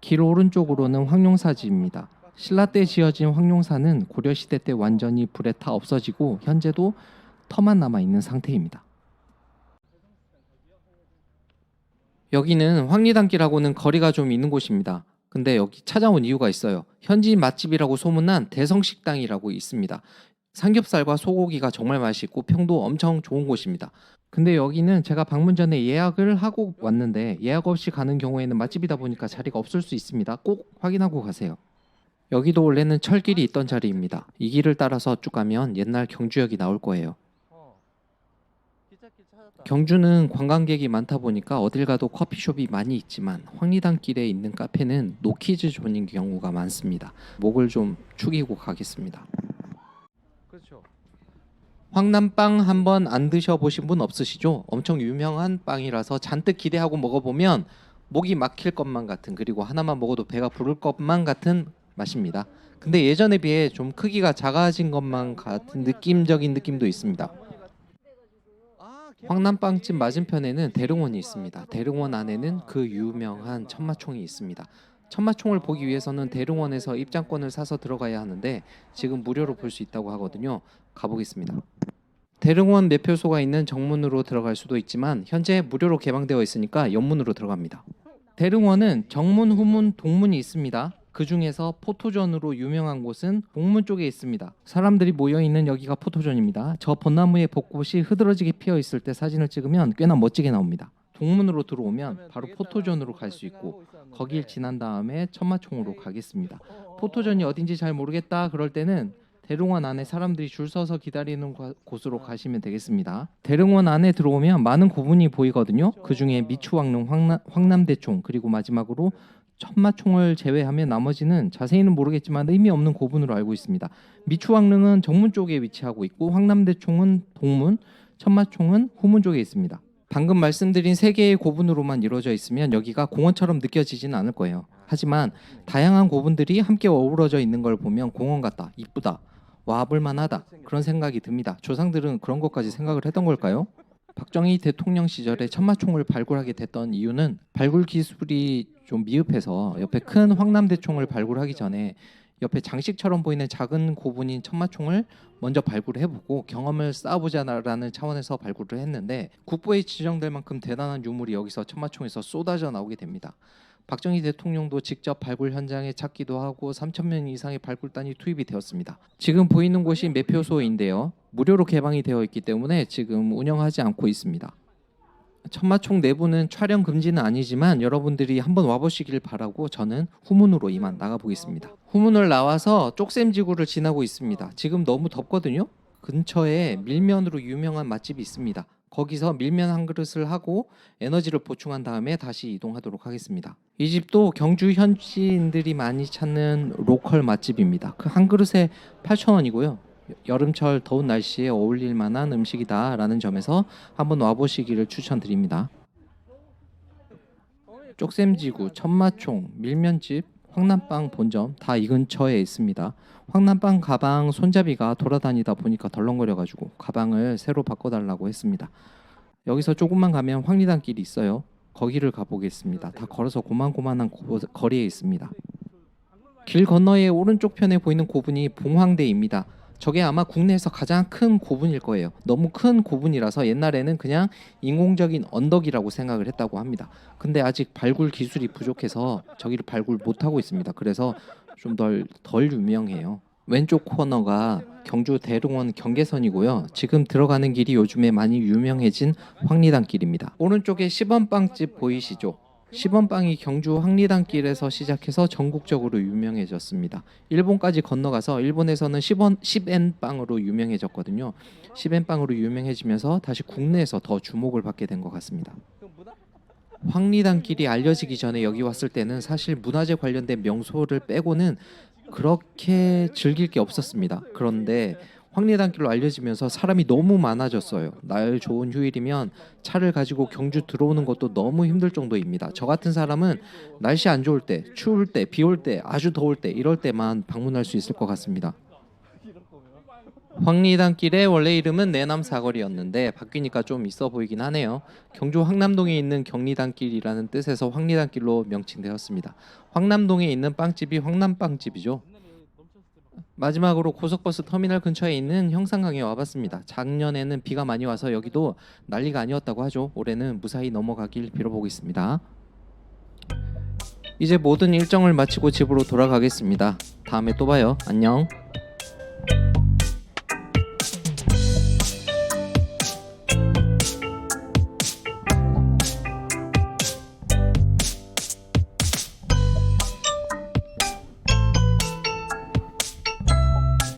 길 오른쪽으로는 황룡사지입니다. 신라 때 지어진 황룡사는 고려시대 때 완전히 불에 타 없어지고 현재도 터만 남아있는 상태입니다. 여기는 황리단길하고는 거리가 좀 있는 곳입니다. 근데 여기 찾아온 이유가 있어요. 현지 맛집이라고 소문난 대성식당이라고 있습니다. 삼겹살과 소고기가 정말 맛있고 평도 엄청 좋은 곳입니다. 근데 여기는 제가 방문 전에 예약을 하고 왔는데 예약 없이 가는 경우에는 맛집이다 보니까 자리가 없을 수 있습니다. 꼭 확인하고 가세요. 여기도 원래는 철길이 있던 자리입니다. 이 길을 따라서 쭉 가면 옛날 경주역이 나올 거예요. 경주는 관광객이 많다 보니까 어딜 가도 커피숍이 많이 있지만 황리단길에 있는 카페는 노키즈 존인 경우가 많습니다. 목을 좀 축이고 가겠습니다. 황남빵 한번 안 드셔보신 분 없으시죠? 엄청 유명한 빵이라서 잔뜩 기대하고 먹어보면 목이 막힐 것만 같은, 그리고 하나만 먹어도 배가 부를 것만 같은 맛입니다. 근데 예전에 비해 좀 크기가 작아진 것만 같은 느낌적인 느낌도 있습니다. 황남빵집 맞은편에는 대릉원이 있습니다. 대릉원 안에는 그 유명한 천마총이 있습니다. 천마총을 보기 위해서는 대릉원에서 입장권을 사서 들어가야 하는데 지금 무료로 볼 수 있다고 하거든요. 가보겠습니다. 대릉원 매표소가 있는 정문으로 들어갈 수도 있지만 현재 무료로 개방되어 있으니까 옆문으로 들어갑니다. 대릉원은 정문, 후문, 동문이 있습니다. 그 중에서 포토존으로 유명한 곳은 동문 쪽에 있습니다. 사람들이 모여있는 여기가 포토존입니다. 저 벚나무의 벚꽃이 흐드러지게 피어있을 때 사진을 찍으면 꽤나 멋지게 나옵니다. 동문으로 들어오면 바로 포토존으로 갈 수 있고 거길 지난 다음에 천마총으로 가겠습니다. 포토존이 어딘지 잘 모르겠다 그럴 때는 대릉원 안에 사람들이 줄 서서 기다리는 곳으로 가시면 되겠습니다. 대릉원 안에 들어오면 많은 고분이 보이거든요. 그 중에 미추왕릉, 황남대총, 그리고 마지막으로 천마총을 제외하면 나머지는 자세히는 모르겠지만 의미 없는 고분으로 알고 있습니다. 미추왕릉은 정문 쪽에 위치하고 있고 황남대총은 동문, 천마총은 후문 쪽에 있습니다. 방금 말씀드린 세 개의 고분으로만 이루어져 있으면 여기가 공원처럼 느껴지지는 않을 거예요. 하지만 다양한 고분들이 함께 어우러져 있는 걸 보면 공원 같다, 이쁘다, 와볼만하다 그런 생각이 듭니다. 조상들은 그런 것까지 생각을 했던 걸까요? 박정희 대통령 시절에 천마총을 발굴하게 됐던 이유는 발굴 기술이 좀 미흡해서 옆에 큰 황남대총을 발굴하기 전에 옆에 장식처럼 보이는 작은 고분인 천마총을 먼저 발굴해보고 경험을 쌓아보자라는 차원에서 발굴을 했는데 국보에 지정될 만큼 대단한 유물이 여기서 천마총에서 쏟아져 나오게 됩니다. 박정희 대통령도 직접 발굴 현장에 찾기도 하고 3,000명 이상의 발굴단이 투입이 되었습니다. 지금 보이는 곳이 매표소인데요. 무료로 개방이 되어 있기 때문에 지금 운영하지 않고 있습니다. 천마총 내부는 촬영 금지는 아니지만 여러분들이 한번 와보시길 바라고 저는 후문으로 이만 나가보겠습니다. 후문을 나와서 쪽샘지구를 지나고 있습니다. 지금 너무 덥거든요. 근처에 밀면으로 유명한 맛집이 있습니다. 거기서 밀면 한 그릇을 하고 에너지를 보충한 다음에 다시 이동하도록 하겠습니다. 이 집도 경주 현지인들이 많이 찾는 로컬 맛집입니다. 그 한 그릇에 8,000원이고요. 여름철 더운 날씨에 어울릴 만한 음식이다라는 점에서 한번 와보시기를 추천드립니다. 쪽샘지구, 천마총, 밀면집, 황남빵 본점 다 이 근처에 있습니다. 황남빵 가방 손잡이가 돌아다니다 보니까 덜렁거려가지고 가방을 새로 바꿔달라고 했습니다. 여기서 조금만 가면 황리단길이 있어요. 거기를 가보겠습니다. 다 걸어서 고만고만한 거리에 있습니다. 길 건너의 오른쪽 편에 보이는 고분이 봉황대입니다. 저게 아마 국내에서 가장 큰 고분일 거예요. 너무 큰 고분이라서 옛날에는 그냥 인공적인 언덕이라고 생각을 했다고 합니다. 근데 아직 발굴 기술이 부족해서 저기를 발굴 못하고 있습니다. 그래서 좀 덜 유명해요. 왼쪽 코너가 경주 대릉원 경계선이고요. 지금 들어가는 길이 요즘에 많이 유명해진 황리단길입니다. 오른쪽에 10원빵집 보이시죠? 10원빵이 경주 황리단길에서 시작해서 전국적으로 유명해졌습니다. 일본까지 건너가서 일본에서는 10엔빵으로 유명해졌거든요. 10엔빵으로 유명해지면서 다시 국내에서 더 주목을 받게 된 것 같습니다. 황리단길이 알려지기 전에 여기 왔을 때는 사실 문화재 관련된 명소를 빼고는 그렇게 즐길 게 없었습니다. 그런데 황리단길로 알려지면서 사람이 너무 많아졌어요. 날 좋은 휴일이면 차를 가지고 경주 들어오는 것도 너무 힘들 정도입니다. 저 같은 사람은 날씨 안 좋을 때, 추울 때, 비 올 때, 아주 더울 때 이럴 때만 방문할 수 있을 것 같습니다. 황리단길의 원래 이름은 내남 사거리였는데 바뀌니까 좀 있어 보이긴 하네요. 경주 황남동에 있는 경리단길이라는 뜻에서 황리단길로 명칭되었습니다. 황남동에 있는 빵집이 황남빵집이죠. 마지막으로 고속버스 터미널 근처에 있는 형산강에 와봤습니다. 작년에는 비가 많이 와서 여기도 난리가 아니었다고 하죠. 올해는 무사히 넘어가길 빌어보겠습니다. 이제 모든 일정을 마치고 집으로 돌아가겠습니다. 다음에 또 봐요. 안녕.